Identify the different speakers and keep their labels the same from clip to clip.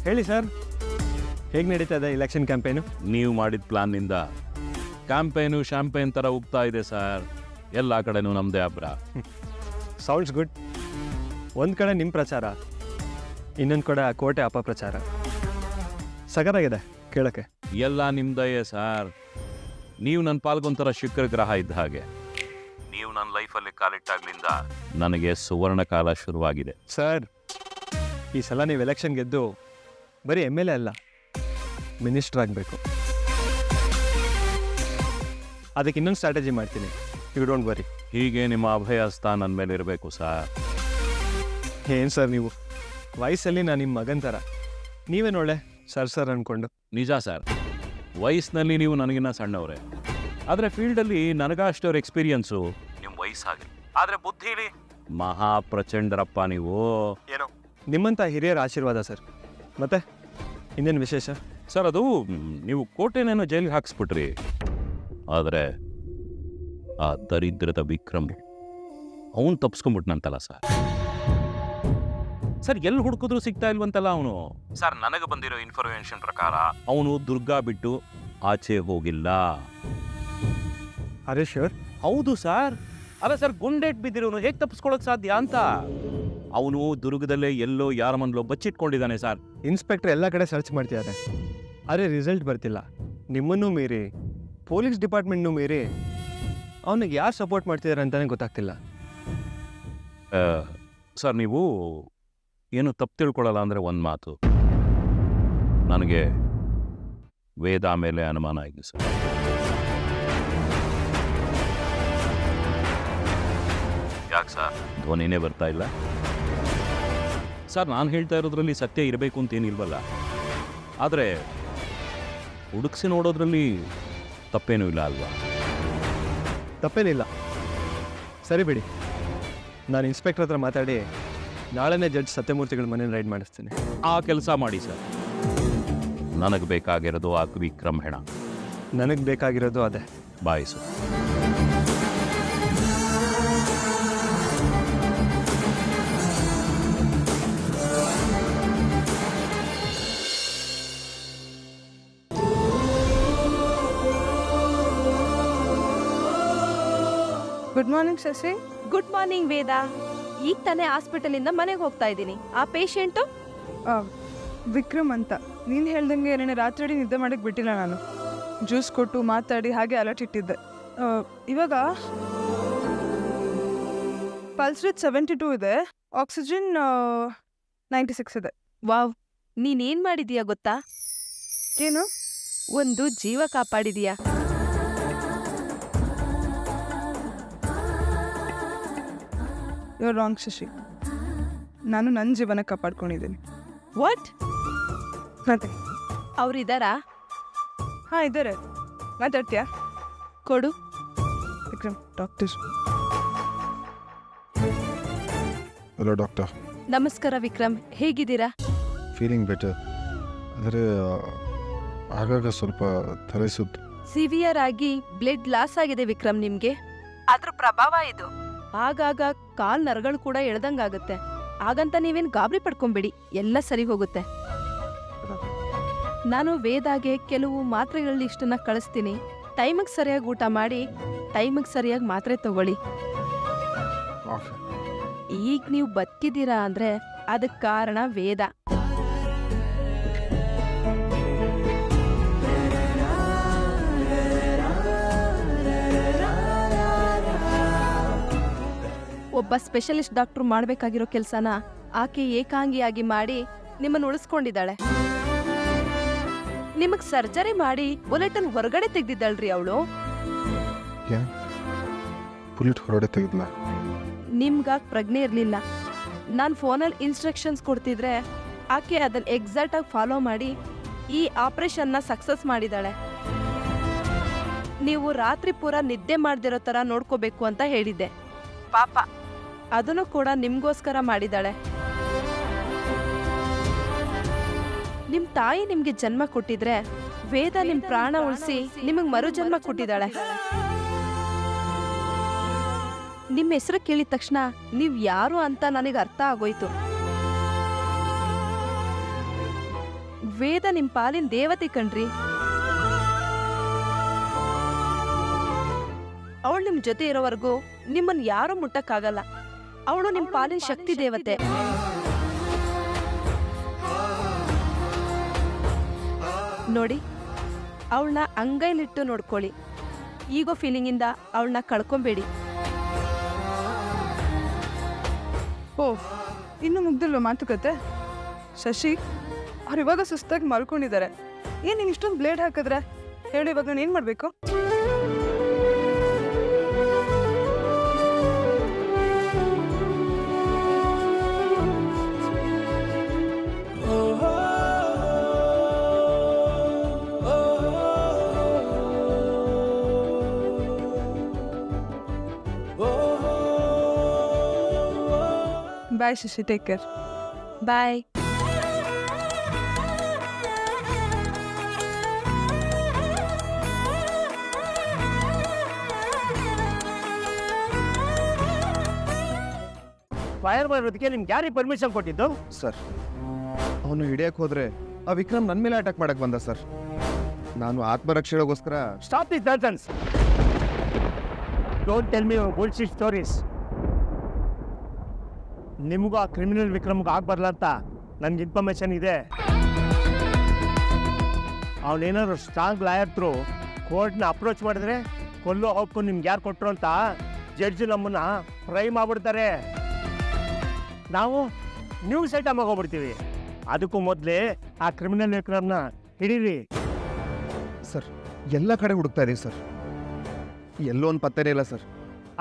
Speaker 1: ಹೇಳಿ ಸರ್, ಹೇಗೆ ನಡೀತಾ ಇದೆ ಎಲೆಕ್ಷನ್ ಕ್ಯಾಂಪೇನು?
Speaker 2: ನೀವು ಮಾಡಿದ ಪ್ಲಾನ್ನಿಂದ ಕ್ಯಾಂಪೇನು ಶಾಂಪೇನ್ ಥರ ಉಗ್ತಾ ಇದೆ ಸರ್. ಎಲ್ಲ ಕಡೆನೂ ನಮ್ಮದೇ ಅಬ್ರ.
Speaker 1: Sounds good. ಒಂದು ಕಡೆ ನಿಮ್ಮ ಪ್ರಚಾರ, ಇನ್ನೊಂದು ಕಡೆ ಕೋಟೆ ಅಪಪ್ರಚಾರ. ಸಗರಾಗಿದೆ ಕೇಳೋಕ್ಕೆ.
Speaker 2: ಎಲ್ಲ ನಿಮ್ದಯ್ಯ ಸರ್. ನೀವು ನನ್ನ ಪಾಲ್ಗೊಂಥರ ಶುಕ್ರ ಗ್ರಹ ಇದ್ದ ಹಾಗೆ. ನೀವು ನನ್ನ ಲೈಫಲ್ಲಿ ಕಾಲಿಟ್ಟಾಗ್ಲಿಂದ ನನಗೆ ಸುವರ್ಣ ಕಾಲ ಶುರುವಾಗಿದೆ
Speaker 1: ಸರ್. ಈ ಸಲ ನೀವು ಎಲೆಕ್ಷನ್ ಗೆದ್ದು ಬರೀ MLA ಅಲ್ಲ, ಮಿನಿಸ್ಟರ್ ಆಗಬೇಕು. ಅದಕ್ಕೆ ಇನ್ನೊಂದು ಸ್ಟ್ರಾಟಜಿ ಮಾಡ್ತೀನಿ, ಯು ಡೋಂಟ್ ವರಿ.
Speaker 2: ಹೀಗೆ ನಿಮ್ಮ ಅಭಯಸ್ಥ ನನ್ನ ಮೇಲೆ ಇರಬೇಕು ಸರ್.
Speaker 1: ಏನು ಸರ್ ನೀವು, ವಯಸ್ಸಲ್ಲಿ ನಾನು ನಿಮ್ಮ ಮಗನ ಥರ, ನೀವೇನು ಒಳ್ಳೆ ಸರ್ ಅಂದ್ಕೊಂಡು.
Speaker 2: ನಿಜ ಸರ್, ವಯಸ್ಸಿನಲ್ಲಿ ನೀವು ನನಗಿನ್ನ ಸಣ್ಣವ್ರೆ. ಆದರೆ ಫೀಲ್ಡಲ್ಲಿ ನನಗಷ್ಟವ್ರ ಎಕ್ಸ್ಪೀರಿಯನ್ಸು ನಿಮ್ಮ ವಯಸ್ಸಾಗಿ. ಆದರೆ ಬುದ್ಧಿಲಿ ಮಹಾ ಪ್ರಚಂಡರಪ್ಪ ನೀವು.
Speaker 1: ಏನೋ ನಿಮ್ಮಂಥ ಹಿರಿಯರ ಆಶೀರ್ವಾದ ಸರ್. ಮತ್ತೆ ಇನ್ನೇನು ವಿಶೇಷ
Speaker 2: ಸರ್? ಅದು ನೀವು ಕೋಟೆನೇನೋ ಜೈಲಿಗೆ ಹಾಕ್ಸ್ಬಿಟ್ರಿ, ಆದರೆ ಆ ದರಿದ್ರದ ವಿಕ್ರಮ್ ಅವನು ತಪ್ಸ್ಕೊಂಡ್ಬಿಟ್ನಂತಲ್ಲ ಸರ್. ಸರ್ ಎಲ್ಲಿ ಹುಡುಕಿದ್ರು ಸಿಗ್ತಾ ಇಲ್ವಂತಲ್ಲ ಅವನು. ಸರ್ ನನಗೆ ಬಂದಿರೋ ಇನ್ಫಾರ್ಮೇಶನ್ ಪ್ರಕಾರ ಅವನು ದುರ್ಗಾ ಬಿಟ್ಟು ಆಚೆ ಹೋಗಿಲ್ಲ.
Speaker 1: ಅರೆ ಶ್ಯೂರ್?
Speaker 2: ಹೌದು ಸರ್. ಅಲ್ಲ ಸರ್, ಗುಂಡೇಟ್ ಬಿದ್ದಿರೋನು ಹೇಗೆ ತಪ್ಪಿಸ್ಕೊಳಕ್ ಸಾಧ್ಯ ಅಂತ. ಅವನು ದುರ್ಗದಲ್ಲೇ ಎಲ್ಲೋ ಯಾರ ಮನಲ್ಲೋ ಬಚ್ಚಿಟ್ಕೊಂಡಿದ್ದಾನೆ ಸರ್.
Speaker 1: ಇನ್ಸ್ಪೆಕ್ಟರ್ ಎಲ್ಲ ಕಡೆ ಸರ್ಚ್ ಮಾಡ್ತಿದ್ದಾರೆ, ಆದರೆ ರಿಸಲ್ಟ್ ಬರ್ತಿಲ್ಲ. ನಿಮ್ಮನ್ನೂ ಮೀರಿ, ಪೊಲೀಸ್ ಡಿಪಾರ್ಟ್ಮೆಂಟ್ನೂ ಮೀರಿ ಅವನಿಗೆ ಯಾರು ಸಪೋರ್ಟ್ ಮಾಡ್ತಿದ್ದಾರೆ ಅಂತಲೇ ಗೊತ್ತಾಗ್ತಿಲ್ಲ.
Speaker 2: ಸರ್ ನೀವು ಏನು ತಪ್ಪು ತಿಳ್ಕೊಳ್ಳಲ್ಲ ಅಂದರೆ ಒಂದು ಮಾತು, ನನಗೆ ವೇದ ಮೇಲೆ ಅನುಮಾನ ಇದೆ ಸರ್. ಯಾಕೆ ಸರ್ ಧ್ವನಿನೇ ಬರ್ತಾ ಇಲ್ಲ? ಸರ್ ನಾನು ಹೇಳ್ತಾ ಇರೋದ್ರಲ್ಲಿ ಸತ್ಯ ಇರಬೇಕು ಅಂತೇನಿಲ್ವಲ್ಲ, ಆದರೆ ಹುಡುಕ್ಸಿ ನೋಡೋದ್ರಲ್ಲಿ ತಪ್ಪೇನೂ ಇಲ್ಲ ಅಲ್ವಾ?
Speaker 1: ತಪ್ಪೇನಿಲ್ಲ. ಸರಿ ಬಿಡಿ, ನಾನು ಇನ್ಸ್ಪೆಕ್ಟರ್ ಹತ್ರ ಮಾತಾಡಿ ನಾಳೆನೇ ಜಡ್ಜ್ ಸತ್ಯಮೂರ್ತಿಗಳ ಮನೇನ ರೈಡ್ ಮಾಡಿಸ್ತೀನಿ.
Speaker 2: ಆ ಕೆಲಸ ಮಾಡಿ ಸರ್. ನನಗೆ ಬೇಕಾಗಿರೋದು ಆ ವಿಕ್ರಮ್ ಹೆಣ.
Speaker 1: ನನಗೆ ಬೇಕಾಗಿರೋದು ಅದೇ.
Speaker 2: Bye sir.
Speaker 3: Good morning Shashi.
Speaker 4: Good morning Veda. ಈಗ ತಾನೇ ಹಾಸ್ಪಿಟಲಿಂದ ಮನೆಗೆ ಹೋಗ್ತಾ ಇದ್ದೀನಿ. ಆ ಪೇಷಂಟು
Speaker 3: ವಿಕ್ರಮ್ ಅಂತ. ನೀನು ಹೇಳ್ದಂಗೆ ನೆನ್ನೆ ರಾತ್ರಿ ನಿದ್ದೆ ಮಾಡೋಕ್ಕೆ ಬಿಟ್ಟಿಲ್ಲ ನಾನು. ಜ್ಯೂಸ್ ಕೊಟ್ಟು ಮಾತಾಡಿ ಹಾಗೆ ಅಲರ್ಟ್ ಇಟ್ಟಿದ್ದೆ. ಇವಾಗ ಪಲ್ಸ್ ರೇಟ್ 72 ಇದೆ, ಆಕ್ಸಿಜನ್ 96 ಇದೆ.
Speaker 4: ವಾವ್, ನೀನೇನ್ ಮಾಡಿದೀಯ ಗೊತ್ತಾ?
Speaker 3: ಏನು?
Speaker 4: ಒಂದು ಜೀವ ಕಾಪಾಡಿದೀಯ.
Speaker 3: You wrong Shashi. ನಾನು ನನ್ನ ಜೀವನ ಕಾಪಾಡ್ಕೊಂಡಿದ್ದೀನಿ.
Speaker 4: ವಾಟ್?
Speaker 3: ಮತ್ತೆ
Speaker 4: ಅವ್ರಿದಾರಾ?
Speaker 3: ಹಾಂ ಇದ್ದಾರೆ. ಮಾತಾಡ್ತೀಯಾ?
Speaker 4: ಕೊಡು.
Speaker 3: ವಿಕ್ರಮ್ ಡಾಕ್ಟರ್.
Speaker 5: Hello doctor.
Speaker 4: ನಮಸ್ಕಾರ ವಿಕ್ರಮ್, ಹೇಗಿದ್ದೀರಾ?
Speaker 5: ಫೀಲಿಂಗ್ ಬೆಟರ್, ಆದರೆ ಆಗಾಗ ಸ್ವಲ್ಪ ತಲೆ ಸುತ್ತು.
Speaker 4: ಸಿವಿಯರ್ ಆಗಿ ಬ್ಲಡ್ ಲಾಸ್ ಆಗಿದೆ ವಿಕ್ರಮ್ ನಿಮ್ಗೆ. ಅದ್ರ ಪ್ರಭಾವ ಇದು. ಆಗಾಗ ಕಾಲ್ ನರಗಳು ಕೂಡ ಎಳ್ದಂಗಾಗುತ್ತೆ. ಹಾಗಂತ ನೀವೇನ್ ಗಾಬರಿ ಪಡ್ಕೊಂಬಿಡಿ, ಎಲ್ಲ ಸರಿ ಹೋಗುತ್ತೆ. ನಾನು ವೇದಾಗೆ ಕೆಲವು ಮಾತ್ರೆಗಳಲ್ಲಿ ಇಷ್ಟನ್ನ ಕಳಿಸ್ತೀನಿ. ಟೈಮಿಗೆ ಸರಿಯಾಗಿ ಊಟ ಮಾಡಿ, ಟೈಮಿಗೆ ಸರಿಯಾಗಿ ಮಾತ್ರೆ ತಗೊಳ್ಳಿ. ಈಗ ನೀವು ಬದುಕಿದ್ದೀರಾ ಅಂದ್ರೆ ಅದಕ್ಕೆ ಕಾರಣ ವೇದ. ಒಬ್ಬ ಸ್ಪೆಷಲಿಸ್ಟ್ ಡಾಕ್ಟರ್ ಮಾಡಬೇಕಾಗಿರೋ ಕೆಲಸನ ಆಕೆ ಏಕಾಂಗಿಯಾಗಿ ಮಾಡಿ ನಿಮ್ಮನ್ನು ಉಳಿಸ್ಕೊಂಡಿದ್ದಾಳೆ. ನಿಮಗ್ ಸರ್ಜರಿ ಮಾಡಿ ಬುಲೆಟನ್ ಹೊರಗಡೆ ತೆಗ್ದಿದ್ದಾಳ್ರಿ ಅವಳು.
Speaker 5: ಬುಲೆಟ್ ಹೊರಗಡೆ ತೆಗೆದ್ಲ?
Speaker 4: ನಿಮ್ಗಾಗ ಪ್ರಜ್ಞೆ ಇರ್ಲಿಲ್ಲ. ನಾನು ಫೋನಲ್ಲಿ ಇನ್ಸ್ಟ್ರಕ್ಷನ್ಸ್ ಕೊಡ್ತಿದ್ರೆ ಆಕೆ ಅದನ್ನ ಎಕ್ಸಾಕ್ಟ್ ಆಗಿ ಫಾಲೋ ಮಾಡಿ ಈ ಆಪರೇಷನ್ನ ಸಕ್ಸಸ್ ಮಾಡಿದಾಳೆ. ನೀವು ರಾತ್ರಿ ಪೂರ ನಿದ್ದೆ ಮಾಡ್ದಿರೋ ತರ ನೋಡ್ಕೋಬೇಕು ಅಂತ ಹೇಳಿದ್ದೆ. ಪಾಪ ಅದನ್ನು ಕೂಡ ನಿಮ್ಗೋಸ್ಕರ ಮಾಡಿದಾಳೆ. ನಿಮ್ ತಾಯಿ ನಿಮ್ಗೆ ಜನ್ಮ ಕೊಟ್ಟಿದ್ರೆ ವೇದ ನಿಮ್ ಪ್ರಾಣ ಉಳಿಸಿ ನಿಮಗ್ ಮರು ಜನ್ಮ ಕೊಟ್ಟಿದ್ದಾಳೆ. ನಿಮ್ಮ ಹೆಸರು ಕೇಳಿದ ತಕ್ಷಣ ನೀವ್ ಯಾರು ಅಂತ ನನಗೆ ಅರ್ಥ ಆಗೋಯ್ತು. ವೇದ ನಿಮ್ ಪಾಲಿನ ದೇವತೆ ಕಣ್ರಿ. ಅವಳು ನಿಮ್ ಜೊತೆ ಇರೋವರೆಗೂ ನಿಮ್ಮನ್ ಯಾರು ಮುಟ್ಟಕ್ಕಾಗಲ್ಲ. ಅವಳು ನಿಮ್ ಪಾಲಿನ ಶಕ್ತಿ ದೇವತೆ. ನೋಡಿ, ಅವಳನ್ನ ಅಂಗೈಲಿಟ್ಟು ನೋಡ್ಕೊಳ್ಳಿ. ಈಗೋ ಫೀಲಿಂಗಿಂದ ಅವಳನ್ನ ಕಳ್ಕೊಂಬೇಡಿ.
Speaker 3: ಓ, ಇನ್ನು ಮುಗ್ದಿಲ್ವ ಮಾತುಕತೆ? ಶಶಿ ಅವ್ರು ಇವಾಗ ಸುಸ್ತಾಗಿ ಮಲ್ಕೊಂಡಿದ್ದಾರೆ. ಏನ್ ನೀನು ಇಷ್ಟೊಂದು ಬ್ಲೇಡ್ ಹಾಕಿದ್ರೆ ಹೇಳಿ, ಇವಾಗ ನಾನು ಏನು ಮಾಡಬೇಕು? ಬಾಯ್ ಶಶಿ, ಟೇಕ್ ಕೇರ್.
Speaker 4: ಬಾಯ್.
Speaker 1: ಫೈರ್ ಮಾಡೋದಕ್ಕೆ ನಿಮ್ಗೆ ಯಾರಿಗೆ ಪರ್ಮಿಷನ್ ಕೊಟ್ಟಿದ್ದು?
Speaker 5: ಸರ್, ಅವನು ಹಿಡಿಯಕ್ಕೆ ಹೋದ್ರೆ ಆ ವಿಕ್ರಮ್ ನನ್ನ ಮೇಲೆ ಅಟ್ಯಾಕ್ ಮಾಡಕ್ಕೆ ಬಂದ ಸರ್. ನಾನು ಆತ್ಮರಕ್ಷಣೆಗೋಸ್ಕರ
Speaker 1: stop this nonsense. Don't tell me bullshit stories. ನಿಮಗೂ ಆ ಕ್ರಿಮಿನಲ್ ವಿಕ್ರಮ್ಗೆ ಆಗ್ಬಾರ್ಲ ಅಂತ ನನಗೆ ಇನ್ಫಾರ್ಮೇಶನ್ ಇದೆ. ಅವನೇನಾದ್ರು ಸ್ಟ್ರಾಂಗ್ ಲಾಯರ್ ಥ್ರೂ ಕೋರ್ಟ್ನ ಅಪ್ರೋಚ್ ಮಾಡಿದ್ರೆ ಕೊಲ್ಲೋ ಹಕ್ಕು ನಿಮ್ಗೆ ಯಾರು ಕೊಟ್ಟರು ಅಂತ ಜಡ್ಜ್ ನಮ್ಮನ್ನ ಫ್ರೈ ಮಾಡ್ಬಿಡ್ತಾರೆ. ನಾವು ನ್ಯೂಸ್ ಐಟಮ್ ಆಗೋಗ್ಬಿಡ್ತೀವಿ. ಅದಕ್ಕೂ ಮೊದಲೇ ಆ ಕ್ರಿಮಿನಲ್ ವಿಕ್ರಮ್ನ ಹಿಡೀರಿ.
Speaker 5: ಸರ್, ಎಲ್ಲ ಕಡೆ ಹುಡುಕ್ತಾ ಇದೀವಿ ಸರ್, ಎಲ್ಲೋ ಒಂದು ಪತ್ತೆನೇ ಇಲ್ಲ ಸರ್.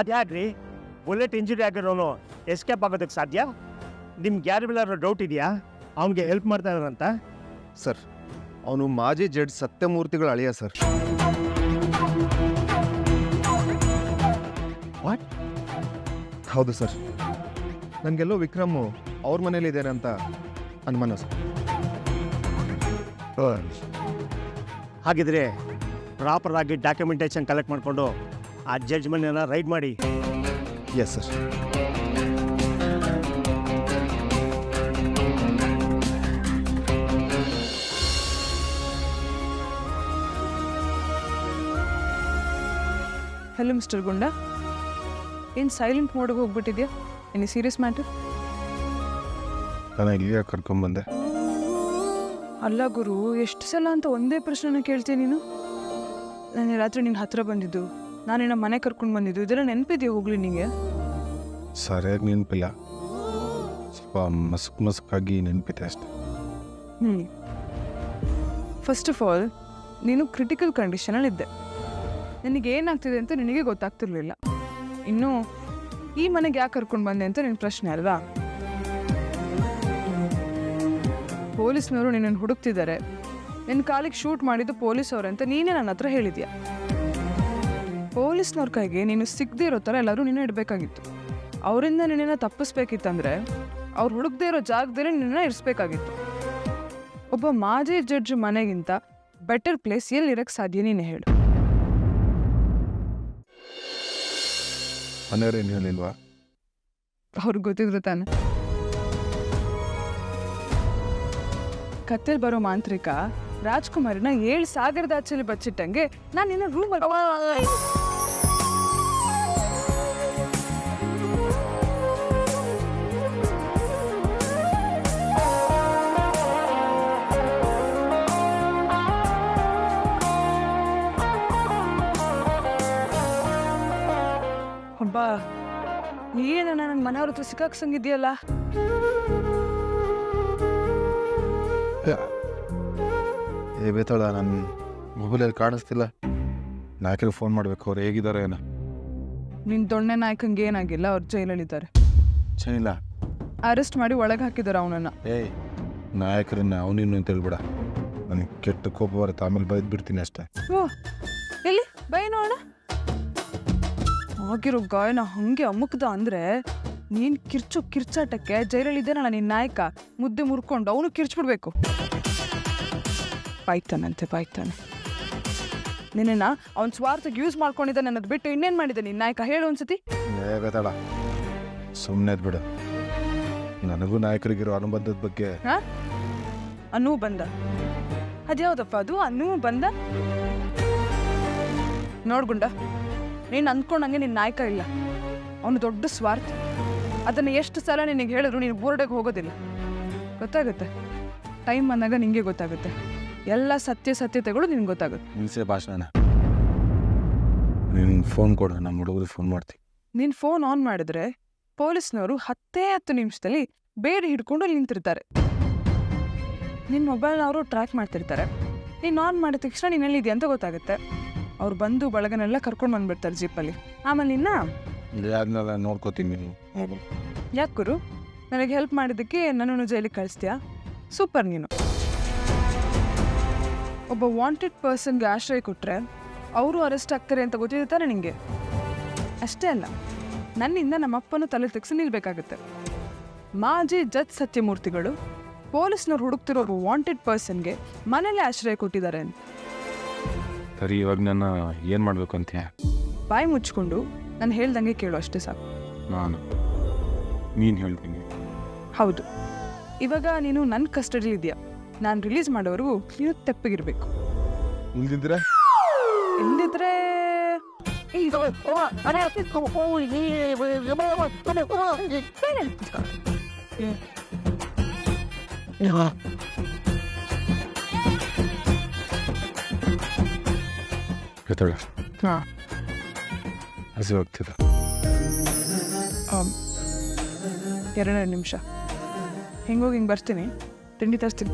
Speaker 1: ಅದ್ಯಾಕ್ರಿ ಬುಲೆಟ್ ಇಂಜುರಿ ಆಗಿರೋನು ಎಸ್ಕೇಪ್ ಆಗೋದಕ್ಕೆ ಸಾಧ್ಯ? ನಿಮ್ಗೆ ಯಾರು ಮೇಲಾದ್ರು ಡೌಟ್ ಇದೆಯಾ ಅವನಿಗೆ ಹೆಲ್ಪ್ ಮಾಡ್ತಾ ಇದ್ದಾರಂತ?
Speaker 5: ಸರ್, ಅವನು ಮಾಜಿ ಜಡ್ಜ್ ಸತ್ಯಮೂರ್ತಿಗಳ ಅಳಿಯ ಸರ್.
Speaker 1: ವಾಟ್?
Speaker 5: ಹೌದು ಸರ್, ನನಗೆಲ್ಲೋ ವಿಕ್ರಮ್ ಅವ್ರ ಮನೇಲಿ ಇದ್ದೇನೆ ಅಂತ ಅನುಮಾನ ಸರ್.
Speaker 1: ಹಾಗಿದ್ರೆ ಪ್ರಾಪರ್ ಆಗಿ ಡಾಕ್ಯುಮೆಂಟೇಶನ್ ಕಲೆಕ್ಟ್ ಮಾಡಿಕೊಂಡು ಆ ಜಡ್ಜ್ ಮನೆಯನ್ನ ರೈಡ್ ಮಾಡಿ.
Speaker 5: Yes sir.
Speaker 3: Hello mister Gunda, ಏನು ಸೈಲೆಂಟ್ ಮೋಡಿಗೆ ಹೋಗ್ಬಿಟ್ಟಿದ್ಯಾ? Any serious matter?
Speaker 5: ನಾನು ಇಲ್ಲಿಗೆ ಕರ್ಕೊಂಡ್ಬಂದೆ.
Speaker 3: ಅಲ್ಲ ಗುರು, ಎಷ್ಟು ಸಲ ಅಂತ ಒಂದೇ ಪ್ರಶ್ನೆನ ಕೇಳ್ತೀನಿ ನೀನು? ನಾನು ರಾತ್ರಿ ನಿನ್ನ ಹತ್ರ ಬಂದಿದ್ದು, ನಾನು ನಿನ್ನ ಮನೆ ಕರ್ಕೊಂಡು ಬಂದಿದ್ದು, ಇದೆಲ್ಲ ನೆನಪಿದೆಯಾ ಹೋಗ್ಲಿ ನಿನಗೆ?
Speaker 5: ಸರಿಯಾಗಿ ನೆನಪಿಲ್ಲ, ಸ್ವಲ್ಪ ಮಸುಕಾಗಿ ನೆನಪಿದೆ ಅಷ್ಟೆ.
Speaker 3: ಫಸ್ಟ್ ಆಫ್ ಆಲ್, ನೀನು ಕ್ರಿಟಿಕಲ್ ಕಂಡೀಷನಲ್ಲಿದ್ದೆ. ನನಗೇನಾಗ್ತಿದೆ ಅಂತ ನಿನಗೆ ಗೊತ್ತಾಗ್ತಿರ್ಲಿಲ್ಲ. ಇನ್ನು ಈ ಮನೆಗೆ ಯಾಕೆ ಕರ್ಕೊಂಡು ಬಂದೆ ಅಂತ ನಿನ್ನ ಪ್ರಶ್ನೆ ಅಲ್ವಾ? ಪೊಲೀಸ್ನವರು ನಿನ್ನನ್ನು ಹುಡುಕ್ತಿದ್ದಾರೆ. ನಿನ್ನ ಕಾಲಿಗೆ ಶೂಟ್ ಮಾಡಿದ್ದು ಪೊಲೀಸ್ ಅವ್ರೆ ಅಂತ ನೀನೇ ನನ್ನ ಹತ್ರ ಹೇಳಿದ್ಯಾ. ಪೊಲೀಸ್ನವ್ರ ಕೈಗೆ ನೀನು ಸಿಗದೆ ಇರೋ ಥರ ಎಲ್ಲರೂ ನಿನ್ನ ಇಡಬೇಕಾಗಿತ್ತು. ಅವರಿಂದ ನಿನ್ನನ್ನು ತಪ್ಪಿಸ್ಬೇಕಿತ್ತಂದ್ರೆ ಅವ್ರು ಹುಡುಕದೇ ಇರೋ ಜಾಗದಲ್ಲಿ ನಿನ್ನ ಇರಿಸ್ಬೇಕಾಗಿತ್ತು. ಒಬ್ಬ ಮಾಜಿ ಜಡ್ಜ್ ಮನೆಗಿಂತ ಬೆಟರ್ ಪ್ಲೇಸ್ ಎಲ್ಲಿರಕ್ಕೆ ಸಾಧ್ಯ? ನೀನು ಹೇಳು.
Speaker 5: ಮನೆಯವ್ರೇನು ಹೇಳಿಲ್ವಾ?
Speaker 3: ಅವ್ರಿಗೆ ಗೊತ್ತಿದ್ರು ತಾನೆ. ಕತ್ತಲ್ ಬರೋ ಮಾಂತ್ರಿಕ ರಾಜ್ಕುಮಾರಿನ 7 ಸಾಗರದ ಆಚೆಲಿ ಬಚ್ಚಿಟ್ಟಂಗೆ ನಾನು ನಿನ್ನ ರೂಮ್ ಹಬ್ಬ ಏನ ನನ್ನ ಮನೆಯವ್ರ ಹತ್ರ ಸಿಕ್ಕಾಕ್ಸಂಗಿದ್ಯಲ್ಲ.
Speaker 5: ಬೇತಾಳ, ನನ್ನ ಮೊಬೈಲಲ್ಲಿ ಕಾಣಿಸ್ತಿಲ್ಲ. ನಾಯಕರಿಗೆ ಫೋನ್ ಮಾಡಬೇಕು, ಅವ್ರು ಹೇಗಿದ್ದಾರೆ ಏನೋ.
Speaker 3: ನಿನ್ನ ದೊಣ್ಣೆ ನಾಯಕಂಗೆ ಏನಾಗಿಲ್ಲ, ಅವ್ರು ಜೈಲಲ್ಲಿದ್ದಾರೆ.
Speaker 5: ಚೈಲ
Speaker 3: ಅರೆಸ್ಟ್ ಮಾಡಿ ಒಳಗೆ ಹಾಕಿದ್ದಾರೆ ಅವನನ್ನು.
Speaker 5: ಏಯ್, ನಾಯಕರನ್ನ ಅವನಿನ್ನು ಅಂತ ಹೇಳ್ಬಿಡ. ನನಗೆ ಕೆಟ್ಟ ಕೋಪ ಬರುತ್ತೆ, ಆಮೇಲೆ ಬೈದು ಬಿಡ್ತೀನಿ ಅಷ್ಟೇ.
Speaker 3: ಓ, ಎಲ್ಲಿ ಬೈ ನೋಡ. ಆಗಿರೋ ಗಾಯನ ಹಂಗೆ ಅಮ್ಮುಕ್ದ ಅಂದ್ರೆ ನೀನು ಕಿರ್ಚಾಟಕ್ಕೆ ಜೈಲಲ್ಲಿದ್ದಾನಲ್ಲ ನಿನ್ನ ನಾಯಕ, ಮುದ್ದೆ ಮುರ್ಕೊಂಡು ಅವನು ಕಿರ್ಚ್ಬಿಡ್ಬೇಕು. ಬಾಯ್ತಾನಂತೆ ಬಾಯ್ತಾನೆ. ನಿನ್ನ ಅವ್ನ ಸ್ವಾರ್ಥಕ್ಕೆ ಯೂಸ್ ಮಾಡ್ಕೊಂಡಿದ್ದಾನೆ ಅನ್ನೋದು ಬಿಟ್ಟು ಇನ್ನೇನು ಮಾಡಿದೆ ನಿನ್ನ ನಾಯಕ? ಹೇಳು ಒಂದ್ಸತಿ.
Speaker 5: ಬೇತಾಳ, ಸುಮ್ಮನೆ ಬಿಡು. ನನಗೂ ನಾಯಕರಿಗಿರೋ ಅನುಬಂಧದ ಬಗ್ಗೆ
Speaker 3: ಅನು ಬಂದ. ಅದ್ಯಾವ್ದಪ್ಪ ಅದು ಅನು ಬಂದ? ನೋಡ್ಗುಂಡ, ನೀನು ಅಂದ್ಕೊಂಡಂಗೆ ನಿನ್ನ ನಾಯಕ ಇಲ್ಲ. ಅವನು ದೊಡ್ಡ ಸ್ವಾರ್ಥ. ಅದನ್ನು ಎಷ್ಟು ಸಲ ನಿನಗೆ ಹೇಳಿದ್ರು ನೀನು ಬೋರ್ಡಿಗೆ ಹೋಗೋದಿಲ್ಲ. ಗೊತ್ತಾಗುತ್ತೆ, ಟೈಮ್ ಬಂದಾಗ ನಿಂಗೆ ಗೊತ್ತಾಗುತ್ತೆ. ಎಲ್ಲ ಸತ್ಯತೆಗಳು ನಿನ್ಗೆ ಗೊತ್ತಾಗುತ್ತೆ.
Speaker 6: ನಿಲ್ಸೆ ಭಾಷಣ. ನಿನ್ನ ಫೋನ್ ಕೊಡು, ನಮ್ಮ ಹುಡುಗರಿಗೆ ಫೋನ್ ಮಾಡ್ತೀನಿ.
Speaker 3: ನೀನು ಫೋನ್ ಆನ್ ಮಾಡಿದ್ರೆ ಪೊಲೀಸ್ನವರು 10 ನಿಮಿಷದಲ್ಲಿ ಬೇಡಿ ಹಿಡ್ಕೊಂಡು ನಿಂತಿರ್ತಾರೆ. ನಿನ್ನ ಮೊಬೈಲ್ನವರು ಟ್ರ್ಯಾಕ್ ಮಾಡ್ತಿರ್ತಾರೆ. ನೀನು ಆನ್ ಮಾಡಿದ ತಕ್ಷಣ ನೀನು ಎಲ್ಲಿದೆಯಾ ಅಂತ ಗೊತ್ತಾಗುತ್ತೆ. ಅವ್ರು ಬಂದು ಬಳಗನೆಲ್ಲ ಕರ್ಕೊಂಡು ಬಂದ್ಬಿಡ್ತಾರೆ ಜೀಪಲ್ಲಿ. ಆಮೇಲೆ ನಿನ್ನ
Speaker 6: ಅದನ್ನೆಲ್ಲ ನೋಡ್ಕೋತೀನಿ. ನೀವು
Speaker 3: ಯಾಕೆ ಗುರು, ನನಗೆ ಹೆಲ್ಪ್ ಮಾಡಿದ್ದಕ್ಕೆ ನನ್ನನ್ನು ಜೈಲಿಗೆ ಕಳಿಸ್ತೀಯಾ? ಸೂಪರ್ ನೀನು. ಒಬ್ಬ ವಾಂಟೆಡ್ ಪರ್ಸನ್ಗೆ ಆಶ್ರಯ ಕೊಟ್ಟರೆ ಅವರು ಅರೆಸ್ಟ್ ಆಗ್ತಾರೆ ಅಂತ ಗೊತ್ತಿದೆ ತಾನೆ ನಿನಗೆ? ಅಷ್ಟೇ ಅಲ್ಲ, ನನ್ನಿಂದ ನಮ್ಮಪ್ಪನೂ ತಲೆ ತೆಗೆಸಿ ನಿಲ್ಬೇಕಾಗುತ್ತೆ. ಮಾಜಿ ಜಡ್ಜ್ ಸತ್ಯಮೂರ್ತಿಗಳು ಪೊಲೀಸ್ನವ್ರು ಹುಡುಕ್ತಿರೋ ಒಬ್ಬ ವಾಂಟೆಡ್ ಪರ್ಸನ್ಗೆ ಮನೇಲೆ ಆಶ್ರಯ ಕೊಟ್ಟಿದ್ದಾರೆ ಅಂತ.
Speaker 6: ಸರಿ, ಇವಾಗ ನನ್ನ ಏನು ಮಾಡಬೇಕು ಅಂತೀಯ?
Speaker 3: ಬಾಯಿ ಮುಚ್ಕೊಂಡು ನಾನು ಹೇಳ್ದಂಗೆ ಕೇಳು, ಅಷ್ಟೇ ಸಾಕು.
Speaker 6: ನೀನು ಹೇಳ್ತೀನಿ.
Speaker 3: ಹೌದು, ಇವಾಗ ನೀನು ನನ್ನ ಕಸ್ಟಡಿಲಿ ಇದೆಯಾ. ನಾನು ರಿಲೀಸ್ ಮಾಡೋವರೆಗೂ ನೀನು ತೆಪ್ಪಗಿರ್ಬೇಕು.
Speaker 6: ಇಲ್ದಿದ್ರೆ
Speaker 3: ಇಲ್ದಿದ್ರೆ
Speaker 6: ಗೊತ್ತಾಗ
Speaker 3: ಹಾಂ,
Speaker 6: ಹಸಿವಾಗ್ತದೆ.
Speaker 3: 2 ನಿಮಿಷ ಹಿಂಗೋಗಿ ಹಿಂಗೆ ಬರ್ತೀನಿ, ತಿಂಡಿ ತರಿಸ್ತೀನಿ.